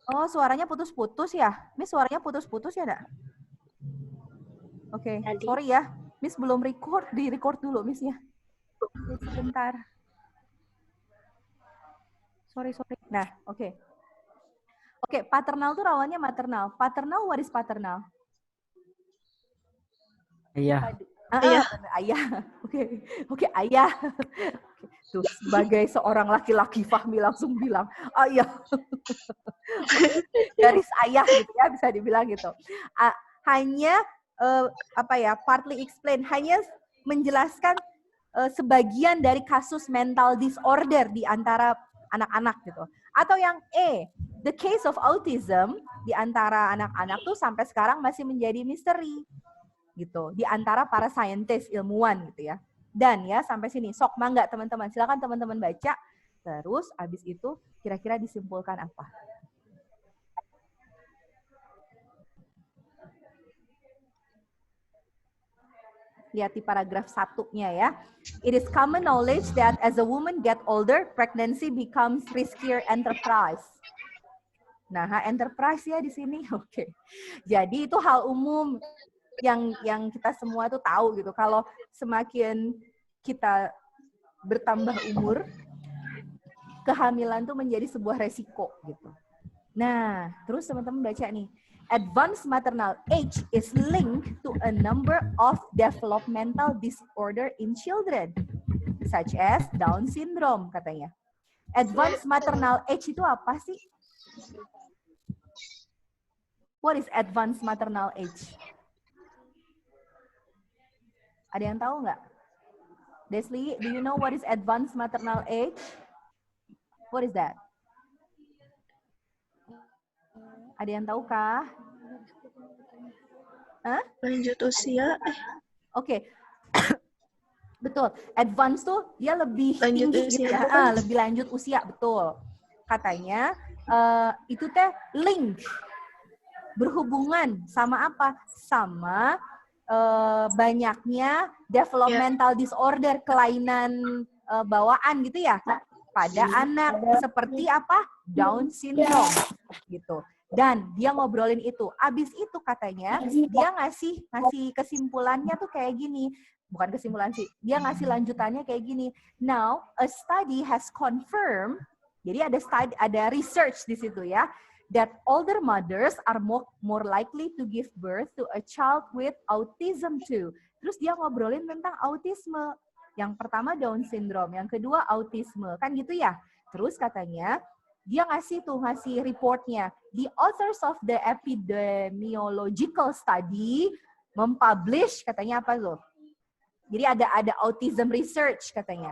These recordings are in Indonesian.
Oh, suaranya putus-putus ya? Miss, suaranya putus-putus ya, enggak? Oke, sorry ya. Miss belum record, di-record dulu Miss-nya. Sebentar. Sorry. Nah, oke. Oke, paternal tuh lawannya maternal. Paternal, what is paternal? Ayah. Ayah. Oke, ayah. Tuh, sebagai seorang laki-laki Fahmi langsung bilang, ayah. Garis ayah gitu ya, bisa dibilang gitu. Hanya partly explain, hanya menjelaskan sebagian dari kasus mental disorder di antara anak-anak gitu. Atau yang the case of autism di antara anak-anak tuh sampai sekarang masih menjadi misteri gitu di antara para saintis ilmuwan gitu ya. Dan ya sampai sini sok mangga teman-teman, silakan teman-teman baca terus abis itu kira-kira disimpulkan apa. Lihat di paragraf 1-nya ya. It is common knowledge that as a woman get older, pregnancy becomes riskier enterprise. Nah, enterprise ya di sini. Oke. Jadi itu hal umum yang kita semua tuh tahu gitu. Kalau semakin kita bertambah umur, kehamilan tuh menjadi sebuah resiko gitu. Nah, terus teman-teman baca nih. Advanced maternal age is linked to a number of developmental disorder in children, such as Down syndrome katanya. Advanced maternal age itu apa sih? What is advanced maternal age? Ada yang tahu nggak? Desli, do you know what is advanced maternal age? What is that? Ada yang tahu kah? Lanjut usia. Oke. Betul. Advance tuh dia lebih lanjut tinggi usia, gitu ya. Lebih lanjut usia, betul. Katanya itu teh link berhubungan sama apa? Sama banyaknya developmental disorder, kelainan bawaan gitu ya pada anak seperti apa? Down syndrome gitu. Dan dia ngobrolin itu. Abis itu katanya dia ngasih kesimpulannya tuh kayak gini. Bukan kesimpulan sih. Dia ngasih lanjutannya kayak gini. Now, a study has confirmed. Jadi ada research di situ ya. That older mothers are more likely to give birth to a child with autism too. Terus dia ngobrolin tentang autisme. Yang pertama Down syndrome, yang kedua autisme. Kan gitu ya. Terus katanya dia ngasih reportnya. The authors of the epidemiological study mempublish katanya apa tuh? Jadi ada autism research katanya.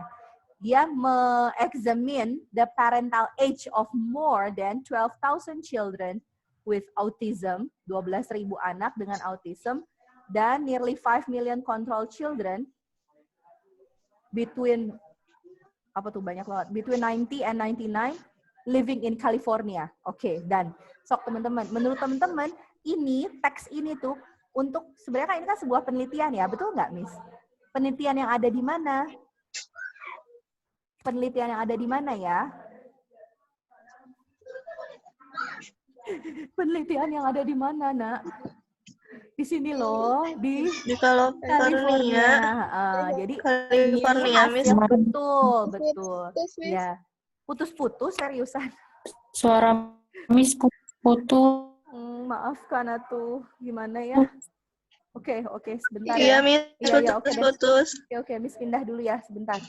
Dia me-examine the parental age of more than 12,000 children with autism, 12.000 anak dengan autism, dan nearly 5 million control children between between 90 and 99 living in California. Oke, dan sok teman-teman, menurut teman-teman ini teks ini tuh untuk sebenarnya ini kan sebuah penelitian ya, betul nggak, Miss? Penelitian yang ada di mana? Penelitian yang ada di mana ya? Penelitian yang ada di mana, Nak? Di sini loh, di California. Jadi California, Miss. Betul. Ya, putus-putus seriusan. Suara Miss putus. Maafkan atuh, gimana ya? Oke, sebentar ya. ya. Miss, putus-putus. Oke, Miss pindah dulu ya, sebentar.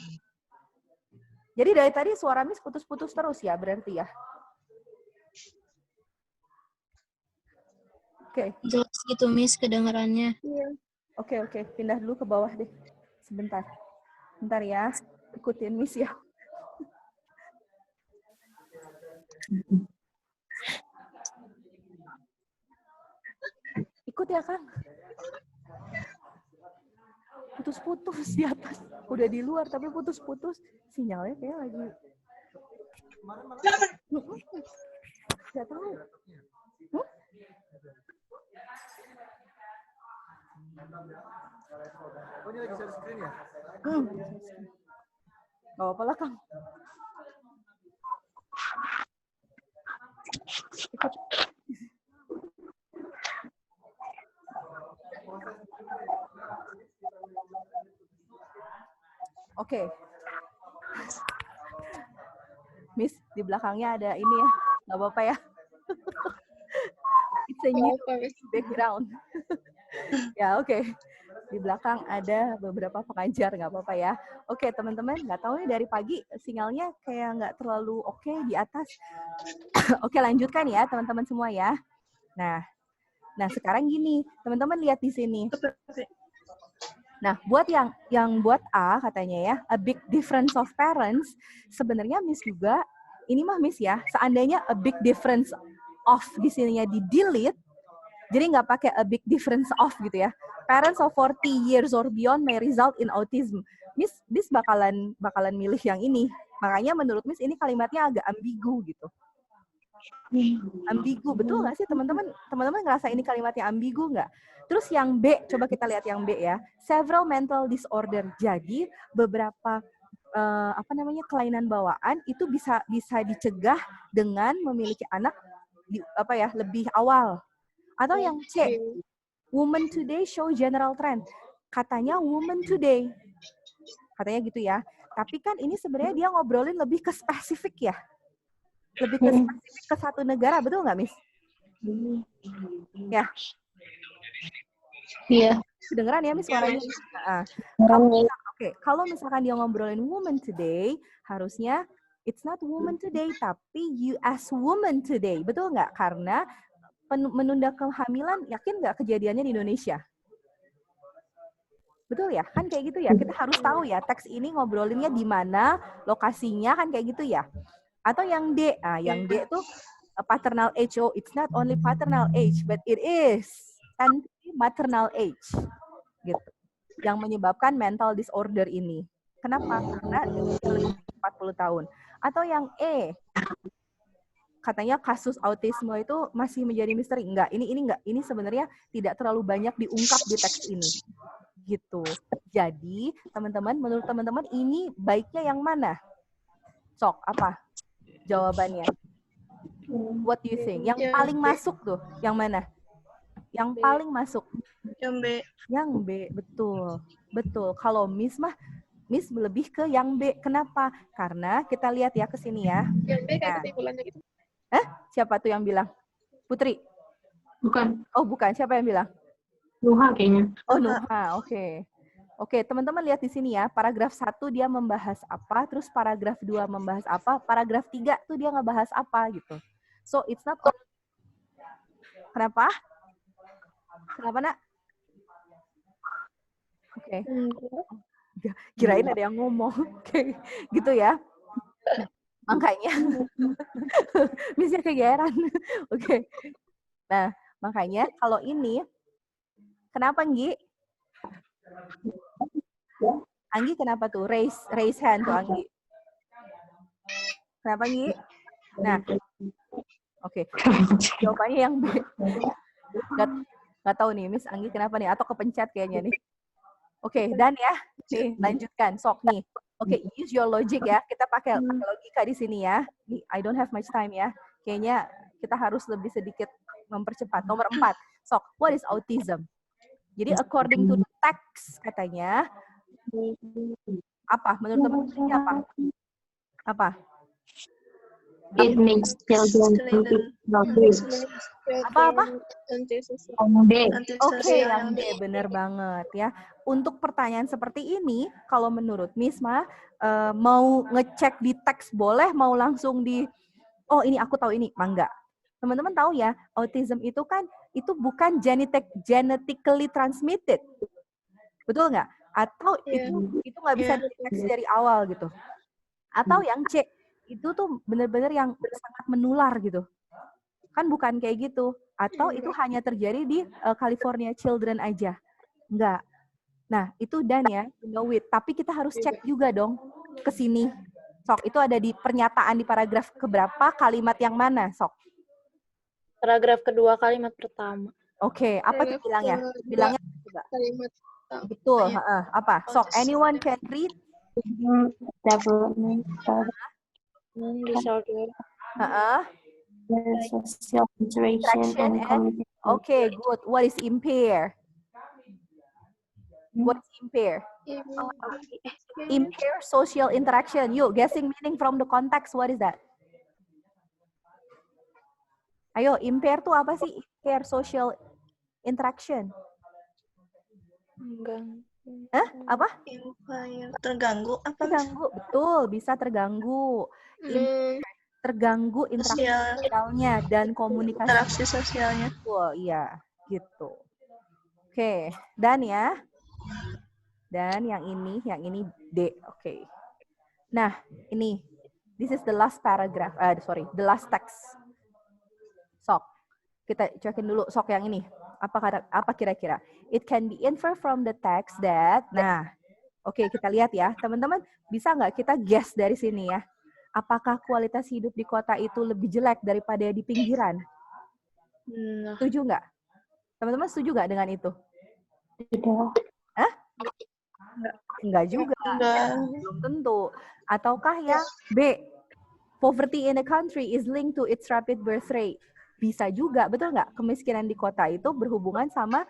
Jadi dari tadi suara Miss putus-putus terus ya, berarti ya? Oke. Jelas gitu, Miss, kedengarannya. Iya. Oke, pindah dulu ke bawah deh. Sebentar ya, ikutin Miss ya. Ikut ya, Kang. Putus-putus di atas. Udah di luar tapi putus-putus. Sinyalnya kayak lagi. Gak tahu. Oh, ini lagi share screen ya? Gak apa-apa lah, Kang. Oke. Miss, di belakangnya ada ini ya. Nggak apa-apa ya. It's a new background. Ya, oke. Di belakang ada beberapa pengajar, nggak apa-apa ya. Oke, teman-teman, nggak tahu nih dari pagi sinyalnya kayak nggak terlalu oke di atas. Oke, lanjutkan ya, teman-teman semua ya. Nah, sekarang gini, teman-teman lihat di sini. Nah, buat yang buat A katanya ya, a big difference of parents, sebenarnya Miss juga, ini mah Miss ya, seandainya a big difference of di sininya di delete, jadi nggak pakai a big difference of gitu ya. Parents of 40 years or beyond may result in autism. Miss bakalan milih yang ini. Makanya menurut Miss ini kalimatnya agak ambigu gitu. Ambigu, betul nggak sih teman-teman? Teman-teman ngerasa ini kalimatnya ambigu nggak? Terus yang B, coba kita lihat yang B ya. Several mental disorder. Jadi beberapa kelainan bawaan itu bisa dicegah dengan memiliki anak lebih awal. Atau yang C, women today show general trend. Katanya women today. Katanya gitu ya. Tapi kan ini sebenarnya dia ngobrolin lebih ke spesifik ya. Lebih ke spesifik ke satu negara, betul nggak, Miss? Ya. Iya. Kedengeran ya, Miss, suaranya? Oke, kalau misalkan dia ngobrolin woman today, harusnya it's not woman today, tapi you as woman today. Betul nggak? Karena menunda kehamilan, yakin nggak kejadiannya di Indonesia? Betul ya? Kan kayak gitu ya. Kita harus tahu ya, teks ini ngobrolinnya di mana, lokasinya, kan kayak gitu ya. Atau yang D, yang D tuh paternal age. Oh, it's not only paternal age, but it is maternal age. Gitu. Yang menyebabkan mental disorder ini. Kenapa? Karena lebih 40 tahun. Atau yang E, katanya kasus autisme itu masih menjadi misteri. Enggak, ini enggak. Ini sebenarnya tidak terlalu banyak diungkap di teks ini. Gitu. Jadi, teman-teman, menurut teman-teman ini baiknya yang mana? Sok, apa jawabannya? What do you think? Yang paling masuk tuh, yang mana? Yang paling masuk? Yang B. Yang B, betul. Betul. Kalau Miss lebih ke yang B. Kenapa? Karena kita lihat ya ke sini ya. Yang B kayak kesimpulannya gitu. Siapa tuh yang bilang? Putri? Bukan. Oh, bukan. Siapa yang bilang? Nuha kayaknya. Oh, Nuha. Oke. Oke, teman-teman lihat di sini ya. Paragraf 1 dia membahas apa, terus paragraf 2 membahas apa, paragraf 3 tuh dia ngebahas apa gitu. So, it's not all... Kenapa? Kenapa, Nak? Oke. Kirain ada yang ngomong. Oke, gitu ya. Makanya. Misalnya kegeeran. Oke. Nah, makanya kalau ini, kenapa, Nggi? Anggi kenapa tuh? Raise hand tuh, Anggi. Kenapa, Nggi? Nah, oke. Jawabannya yang B. Gak tahu nih, Miss Anggi kenapa nih? Atau kepencet kayaknya nih. Oke, dan ya. Nih, lanjutkan. Sok nih. Oke, use your logic ya. Kita pakai logika di sini ya. I don't have much time ya. Kayaknya kita harus lebih sedikit mempercepat. Nomor 4. Sok, what is autism? Jadi according to the text katanya, apa? Menurut teman-teman apa? Apa? It makes children Apa? D. Oke, yang D, bener banget ya. Untuk pertanyaan seperti ini, kalau menurut Miss mau ngecek di teks boleh, mau langsung oh ini aku tahu ini, enggak. Teman-teman tahu ya, autism itu kan itu bukan genetically transmitted. Betul nggak? Atau itu nggak bisa dideteksi dari awal gitu. Atau yang C, itu tuh benar-benar yang sangat menular gitu. Kan bukan kayak gitu. Atau itu hanya terjadi di California Children aja. Enggak. Nah, itu dan ya, know it. Tapi kita harus cek juga dong ke sini. Sok, itu ada di pernyataan di paragraf keberapa, kalimat yang mana, Sok? Paragraf kedua kalimat pertama. Oke, apa tuh bilangnya? Bilangnya coba. Kalimat Betul, apa? Sok, anyone can read? Developmental Disorder. social interaction Interaction and and communication. okay, good. What is impair? What is impair? Impair social interaction. You guessing meaning from the context. What is that? Ayo, impair tuh apa sih? Impair social interaction. Enggak. Hah? Apa? Terganggu apa? Terganggu, betul. Bisa terganggu. Terganggu interaksi Sosial, sosialnya dan komunikasi. interaksi sosialnya. Betul, iya. Gitu. Oke, dan ya. Dan yang ini D. Oke. Nah, ini. This is the last paragraph. The last text. Sok. Kita cekin dulu sok yang ini. Apa kira-kira? It can be inferred from the text that. Nah, oke, kita lihat ya. Teman-teman, bisa nggak kita guess dari sini ya? Apakah kualitas hidup di kota itu lebih jelek daripada di pinggiran? Nah, Setuju nggak? Teman-teman setuju nggak dengan itu? Tidak. Hah? Enggak juga. Enggak. Belum tentu. Ataukah yang B, poverty in a country is linked to its rapid birth rate? Bisa juga, betul nggak? Kemiskinan di kota itu berhubungan sama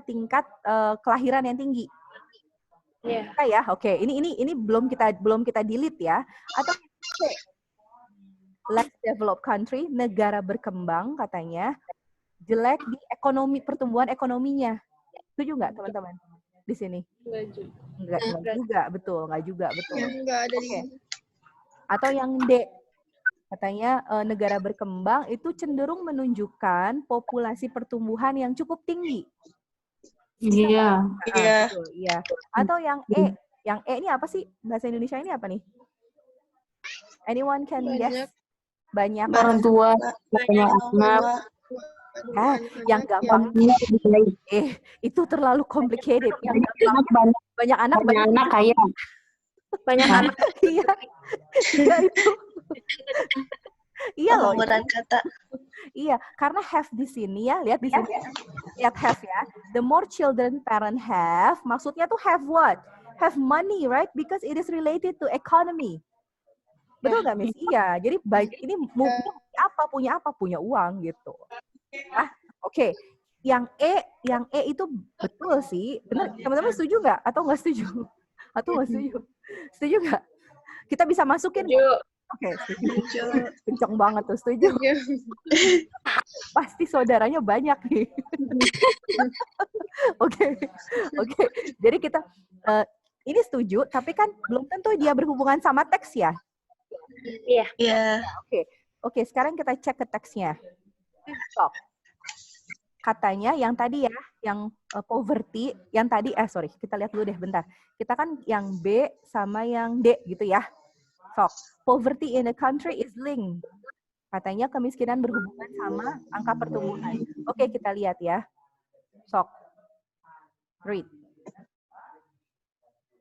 tingkat kelahiran yang tinggi. ya. Ya, oke. Ini belum kita delete ya. Atau C, less developed country, negara berkembang katanya jelek di ekonomi, pertumbuhan ekonominya. Setuju nggak teman-teman di sini? Enggak juga, betul. Enggak juga, betul. Enggak ada di Oke. Atau yang D, katanya negara berkembang itu cenderung menunjukkan populasi pertumbuhan yang cukup tinggi. Iya. Iya. Betul, iya. Atau yang E. Yang E ini apa sih? Bahasa Indonesia ini apa nih? Anyone can guess? Banyak Orang tua, banyak anak, yang gampang. Itu terlalu complicated. Yang gampang. Banyak anak, banyak anak kaya. Banyak anak. Iya. Iya itu. Iya loh. Penggunaan kata. Iya, karena have di sini ya, lihat di sini. Lihat have ya. The more children parent have, maksudnya tuh have what? Have money, right? Because it is related to economy. Betul nggak, Miss? Iya. Jadi ini punya apa? Punya uang gitu. Oke. Yang E itu betul sih. Benar, teman-teman setuju nggak? Atau nggak setuju? Atau nggak setuju? Setuju nggak? Kita bisa masukin. Oke, setuju. Kenceng banget tuh, setuju. Pasti saudaranya banyak nih. Oke. Jadi kita ini setuju, tapi kan belum tentu dia berhubungan sama teks ya. Iya. Iya. Oke, sekarang kita cek ke teksnya. Stop. Katanya yang tadi ya, yang poverty, yang tadi, kita lihat dulu deh bentar. Kita kan yang B sama yang D gitu ya. So, poverty in a country is linked. Katanya kemiskinan berhubungan sama angka pertumbuhan. Oke, kita lihat ya. Sok. Read.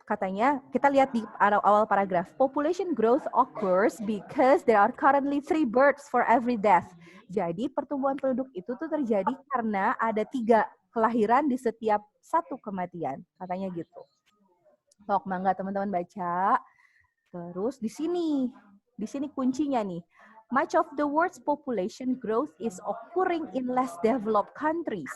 Katanya, kita lihat di awal paragraf. Population growth occurs because there are currently 3 births for every death. Jadi, pertumbuhan penduduk itu tuh terjadi karena ada 3 kelahiran di setiap 1 kematian. Katanya gitu. Sok, mangga teman-teman baca. Terus di sini kuncinya nih. Much of the world's population growth is occurring in less developed countries,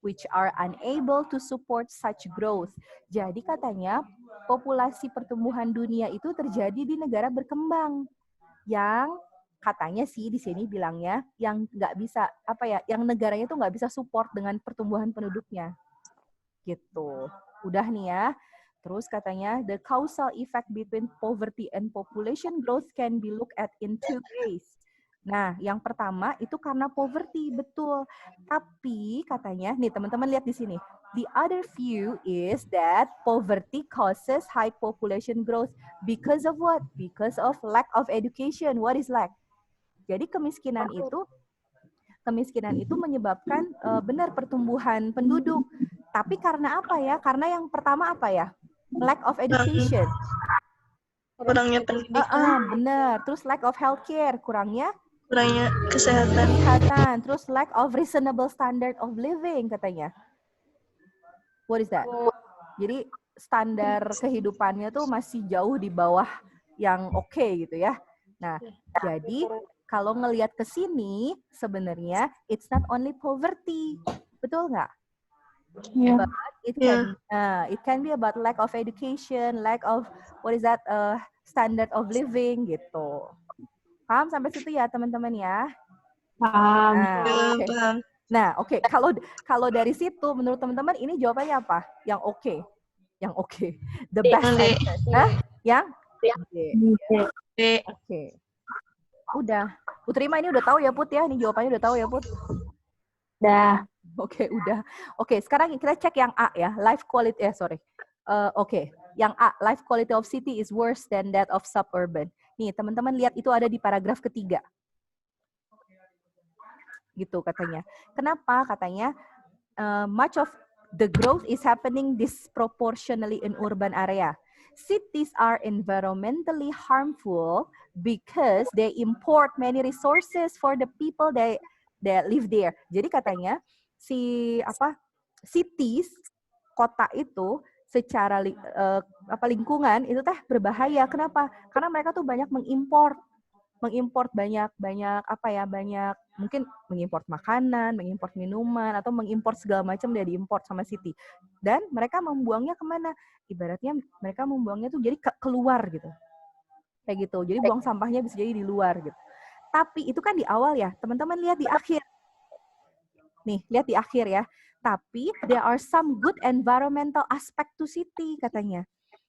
which are unable to support such growth. Jadi katanya populasi pertumbuhan dunia itu terjadi di negara berkembang yang katanya sih di sini bilangnya yang nggak bisa yang negaranya tuh nggak bisa support dengan pertumbuhan penduduknya. Gitu. Udah nih ya. Terus katanya, the causal effect between poverty and population growth can be looked at in 2 ways. Nah, yang pertama itu karena poverty, betul. Tapi katanya, nih teman-teman lihat di sini. The other view is that poverty causes high population growth because of what? Because of lack of education. What is lack? Jadi kemiskinan itu menyebabkan benar pertumbuhan penduduk. Tapi karena apa ya? Karena yang pertama apa ya? Lack of education. Kurangnya pendidikan. Benar. Terus lack of healthcare. Kurangnya kesehatan. Terus lack of reasonable standard of living katanya. What is that? Jadi standar kehidupannya tuh masih jauh di bawah yang oke gitu ya. Nah, jadi kalau ngelihat ke sini sebenarnya it's not only poverty. Betul nggak? Iya. But it can be about lack of education, lack of what is that standard of living gitu. Paham sampai situ ya teman-teman ya? Paham. Nah, oke. Paham. Nah, oke. Kalau dari situ menurut teman-teman ini jawabannya apa? Yang oke. Yang oke. The best Yang D. answer. Hah? Yang D. Oke. B. Oke. Udah. Putri mah ini udah tahu ya Put ya? Ini jawabannya udah tahu ya Put? Dah. Oke, udah. Oke, sekarang kita cek yang A ya. Life quality, oke. Yang A, life quality of city is worse than that of suburban. Nih, teman-teman lihat itu ada di paragraf ketiga. Gitu katanya. Kenapa? Katanya, much of the growth is happening disproportionately in urban area. Cities are environmentally harmful because they import many resources for the people that live there. Jadi katanya, cities, kota itu secara lingkungan itu teh berbahaya. Kenapa? Karena mereka tuh banyak mengimpor banyak mungkin mengimpor makanan, mengimpor minuman atau mengimpor segala macam dia diimpor sama city. Dan mereka membuangnya kemana? Ibaratnya mereka membuangnya tuh jadi keluar gitu. Kayak gitu. Jadi buang sampahnya bisa jadi di luar gitu. Tapi itu kan di awal ya. Teman-teman lihat di akhir. Nih, lihat di akhir ya. Tapi there are some good environmental aspect to city katanya.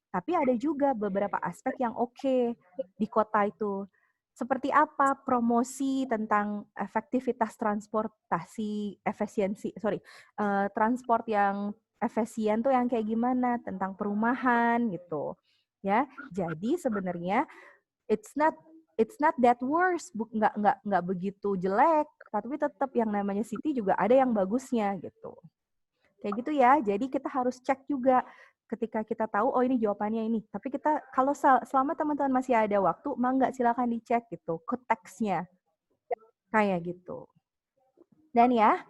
Tapi ada juga beberapa aspek yang oke di kota itu. Seperti apa? Promosi tentang efektivitas transportasi, transport yang efisien tuh yang kayak gimana? Tentang perumahan gitu. Ya, jadi sebenarnya it's not that worse, nggak begitu jelek, tapi tetap yang namanya city juga ada yang bagusnya gitu. Kayak gitu ya. Jadi kita harus cek juga ketika kita tahu oh ini jawabannya ini. Tapi kita kalau selama teman-teman masih ada waktu, mangga silakan dicek gitu ke teksnya. Kayak gitu. Dan ya.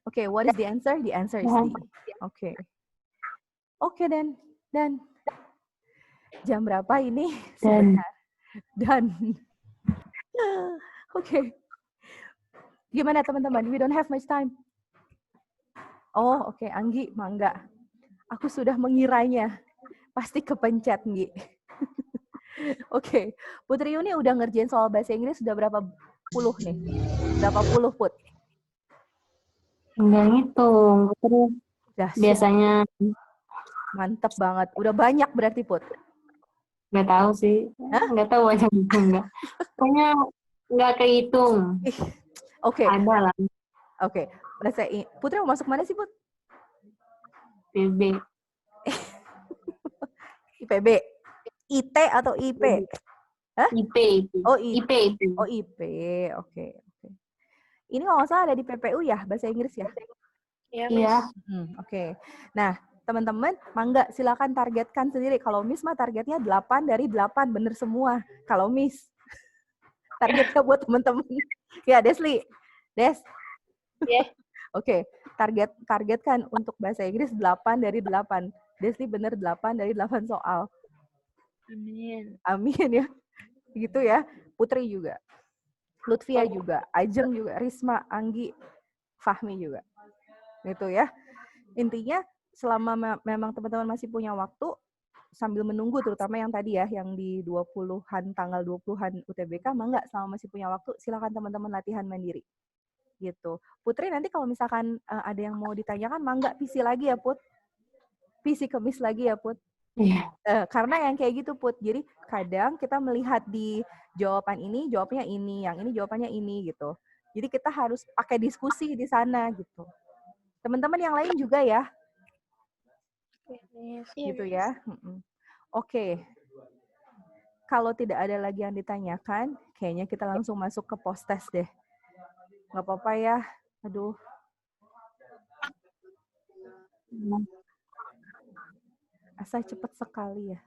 Oke, what is the answer? The answer is D. Oke. Oke, dan jam berapa ini? Sebentar. Dan oke. Gimana teman-teman? We don't have much time. Oh, oke. Anggi, mangga. Aku sudah mengiranya. Pasti kepencet, Nggi. Oke. Putri Yuni udah ngerjain soal bahasa Inggris sudah berapa puluh nih? Berapa puluh, Put? Enggak ngitung. Terus Dahsyat. biasanya Mantep banget. Udah banyak berarti, Put? nggak tahu sih. Nggak tahu banyak enggak. Pokoknya nggak kehitung. Oke. Ada lah. Oke. Putri mau masuk mana sih, Put? PB. IPB. IT atau IP? Hah? IP. Oh, IP. Oh, IP. Oke. Ini kalau nggak salah ada di PPU ya, bahasa Inggris ya? Iya. Oke. Nah, teman-teman, mangga silakan targetkan sendiri. Kalau Miss mah targetnya 8 dari 8, bener semua. Kalau Miss. Targetnya buat teman-teman. Ya, Desli. Des. Yeah. Oke, targetkan untuk bahasa Inggris 8 dari 8. Desli bener 8 dari 8 soal. Amin. Amin ya. Gitu ya. Putri juga. Lutfia juga. Ajeng juga. Risma, Anggi, Fahmi juga. Gitu ya. Intinya selama memang teman-teman masih punya waktu, sambil menunggu terutama yang tadi ya, yang di 20-an, tanggal 20-an UTBK, mangga selama masih punya waktu, silakan teman-teman latihan mandiri. Gitu. Putri nanti kalau misalkan ada yang mau ditanyakan, mangga PC lagi ya, Put. PC kemis lagi ya, Put. Iya. Karena yang kayak gitu, Put. Jadi kadang kita melihat di jawaban ini, jawabnya ini, yang ini jawabannya ini gitu. Jadi kita harus pakai diskusi di sana gitu. Teman-teman yang lain juga ya. Gitu ya. Oke. Kalau tidak ada lagi yang ditanyakan, kayaknya kita langsung masuk ke post-test deh. Nggak apa-apa ya. Aduh. Asa cepet sekali ya.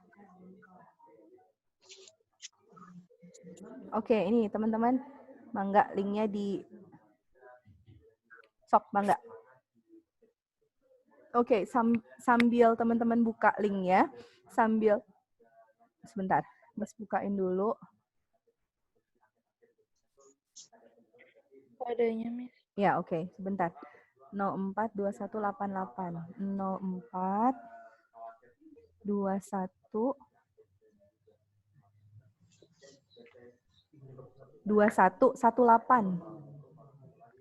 Oke, ini teman-teman. Mangga, linknya di... Sok, mangga. Oke, sambil teman-teman buka linknya, sambil... Sebentar, Mas bukain dulu. kodenya, Miss. Ya, oke. Sebentar. 042188. 0421 2118.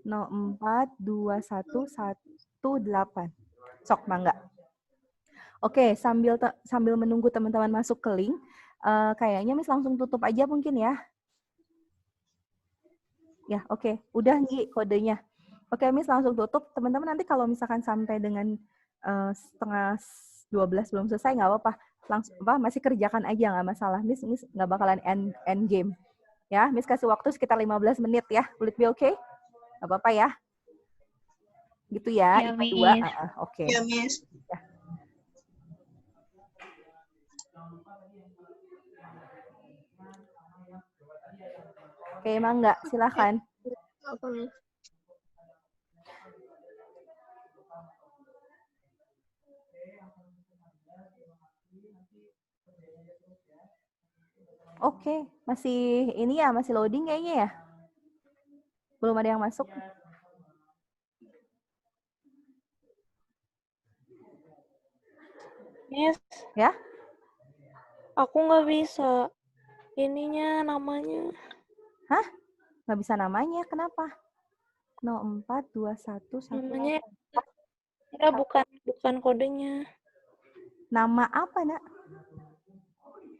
042118. Sok, Mangga. Oke, sambil menunggu teman-teman masuk ke link, kayaknya Miss langsung tutup aja mungkin ya. Ya, oke. Udah Nggi kodenya. Oke, Miss langsung tutup. Teman-teman nanti kalau misalkan sampai dengan setengah 12 belum selesai, nggak apa-apa. Langsung masih kerjakan aja, nggak masalah. Miss nggak bakalan end game. Ya, Miss kasih waktu sekitar 15 menit ya. Will it be okay? Nggak apa-apa ya. Gitu ya, Ya, IPA 2. Miss. Oke. Ya, Miss. Ya. Oke, Mangga, silakan. Apa, Miss? Oke, masih ini ya, masih loading kayaknya ya. Belum ada yang masuk. Miss, Ya? aku nggak bisa. Ininya namanya. Hah? Nggak bisa namanya, kenapa? 042118. Namanya ya bukan kodenya. Nama apa, Nak?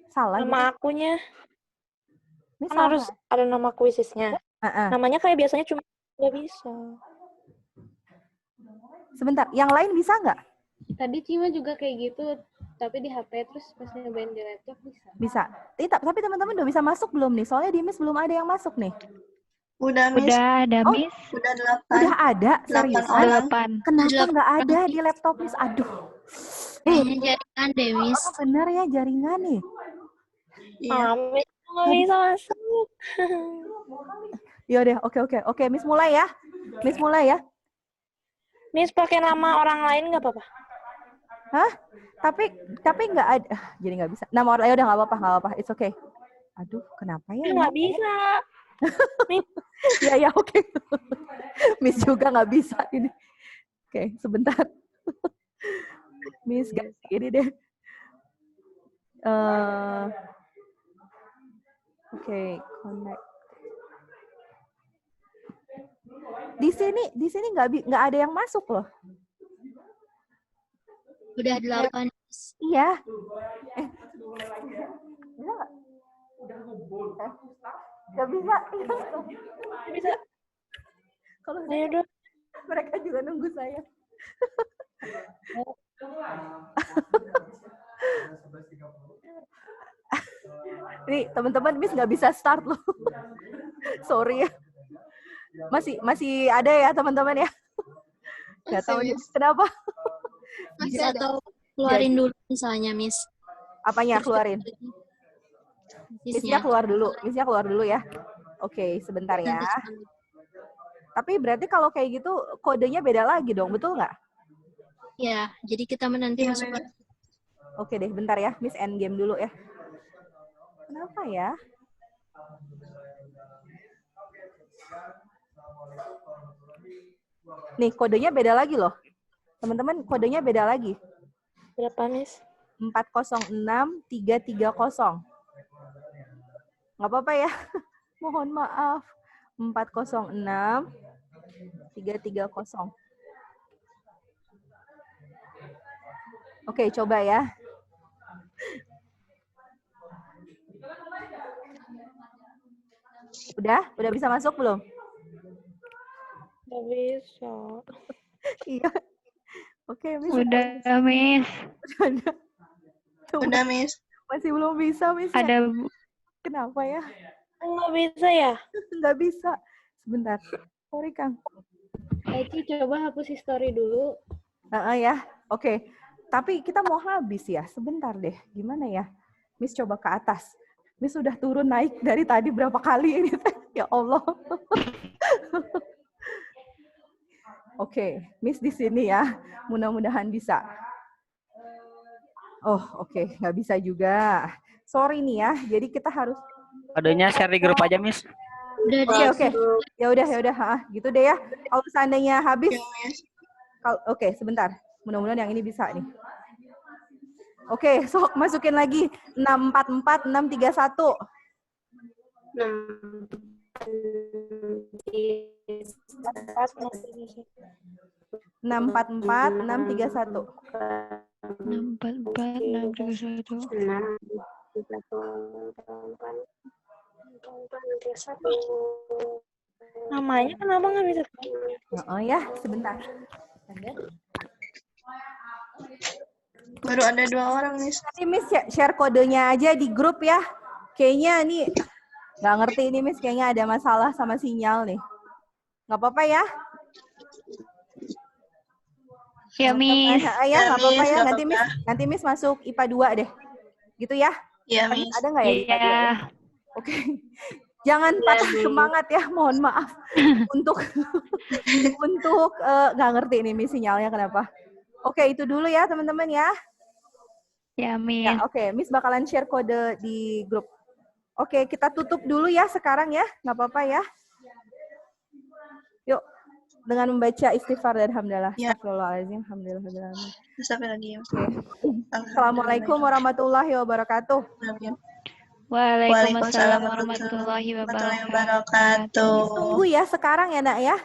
Salah gitu? Nama akunya. Ini Kan salah. harus ada nama kuisisnya. Namanya kayak biasanya cuma nggak bisa. Sebentar, yang lain bisa nggak? Tadi Cima juga kayak gitu, tapi di HP terus pas nyobain di laptop bisa. Bisa. Tapi teman-teman udah bisa masuk belum nih? Soalnya di Miss belum ada yang masuk nih. Udah, Miss. Udah ada, Oh, Miss. Udah 8. Udah ada? Serius? orang. 8. Kenapa nggak ada di laptop Miss? Aduh. Jaringan deh, Miss. Apa benar ya jaringan nih? Iya. Miss nggak bisa masuk. Ya deh, oke. Miss mulai ya. Miss mulai ya. Miss pakai nama orang lain nggak apa-apa? Hah? Tapi nggak ada. Jadi nggak bisa. Nama orang, ya udah nggak apa-apa. It's okay. Aduh, kenapa ya? Nggak bisa. Ya, oke. Miss juga nggak bisa ini. Oke, sebentar. Miss ganti ini deh. Oke, connect. Di sini nggak ada yang masuk loh. Udah 8. Iya. Bisa nggak? Nggak bisa. Bisa. Kalau Ayo dong. mereka juga nunggu saya. Nih, teman-teman, Miss nggak bisa start loh. Sorry ya. Masih ada ya, teman-teman ya? Nggak tahu nih, kenapa? Masih atau keluarin dulu misalnya, Miss. Apanya keluarin? Missnya Missnya. keluar dulu ya. Oke, sebentar ya. Tapi berarti kalau kayak gitu, kodenya beda lagi dong, betul nggak? Ya, jadi kita menanti Iya, masuk. Miss. Oke deh, bentar ya. Miss end game dulu ya. Kenapa ya? Nih, kodenya beda lagi loh. Teman-teman, kodenya beda lagi. Berapa, Miss? 406330. Nggak apa-apa ya. Mohon maaf. 406330. Oke, coba ya. Udah bisa masuk belum? Nggak bisa. Iya. Oke, Miss. Udah, Miss. Tuh, Udah, Miss. masih belum bisa, Miss. Ya? Ada Kenapa ya? nggak bisa ya? Nggak bisa. Sebentar. Sorry, Kang. Eci coba hapus history dulu. Ya. Oke. Tapi kita mau habis ya. Sebentar deh. Gimana ya? Miss coba ke atas. Miss sudah turun naik dari tadi berapa kali ini. Ya Allah. Oke, Miss di sini ya. Mudah-mudahan bisa. Oh, oke. Nggak bisa juga. Sorry nih ya. Jadi kita harus... Kodenya share di grup aja, Miss. Udah Oke, oke. Ya udah, gitu deh ya. Kalau seandainya habis, oke, sebentar. Mudah-mudahan yang ini bisa nih. Oke, sok masukin lagi 644 631. 644 631. 644 631. 631. Namanya kenapa nggak bisa? Oh ya, sebentar. Baru ada 2 orang, Miss. Nanti Miss share kodenya aja di grup ya. Kayaknya nih nggak ngerti ini Miss, kayaknya ada masalah sama sinyal nih. Nggak apa-apa ya? Ya, Miss. Ya, nggak apa-apa ya. nggak Nanti Miss masuk IPA 2 deh. Gitu ya? Iya, Miss. Ada nggak ya IPA 2 ya? Oke. Jangan patah semangat ya, mohon maaf. untuk nggak ngerti ini Miss sinyalnya kenapa. Oke, itu dulu ya teman-teman ya. Ya, Miss. Ya, oke. Miss bakalan share kode di grup. Oke, kita tutup dulu ya sekarang ya. Nggak apa-apa ya. Yuk, dengan membaca istighfar dan hamdalah. Ya. Astagfirullahaladzim. Alhamdulillah. Sampai lagi ya. Oke. Assalamualaikum warahmatullahi wabarakatuh. Waalaikumsalam warahmatullahi wabarakatuh. Tunggu ya sekarang ya, Nak ya.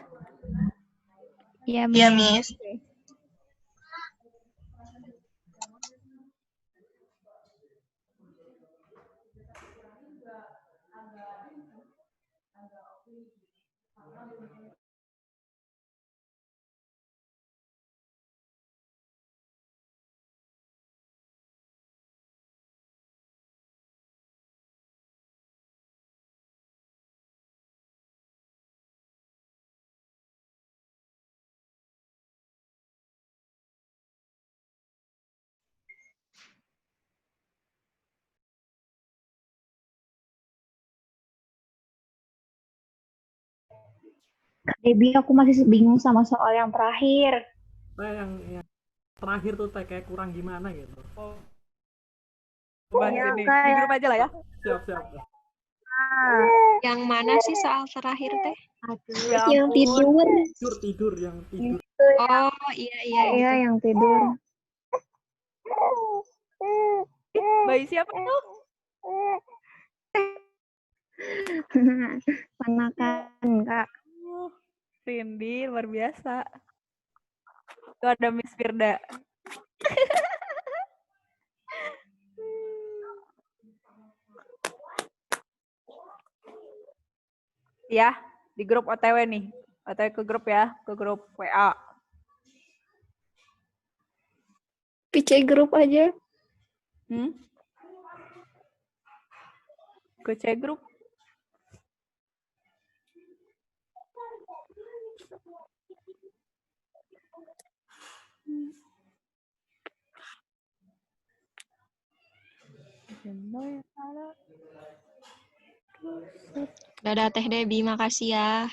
Ya, Iya, Miss. Miss. Kak Debbie, aku masih bingung sama soal yang terakhir. Nah, yang terakhir tuh kayak kurang gimana gitu. Coba Ya, ini Kak, di ya. grup aja lah ya. Siap. Yang mana sih soal terakhir teh? Yang tidur. Tidur yang tidur. Oh, iya. Iya, yang tidur. Bayi siapa tuh? Panakan, Kak. Cindy, luar biasa. Itu ada Miss Firda. Ya, di grup OTW nih. OTW ke grup ya, ke grup WA. PC grup aja. Ke C grup. Dadah Teh Debbie, makasih ya.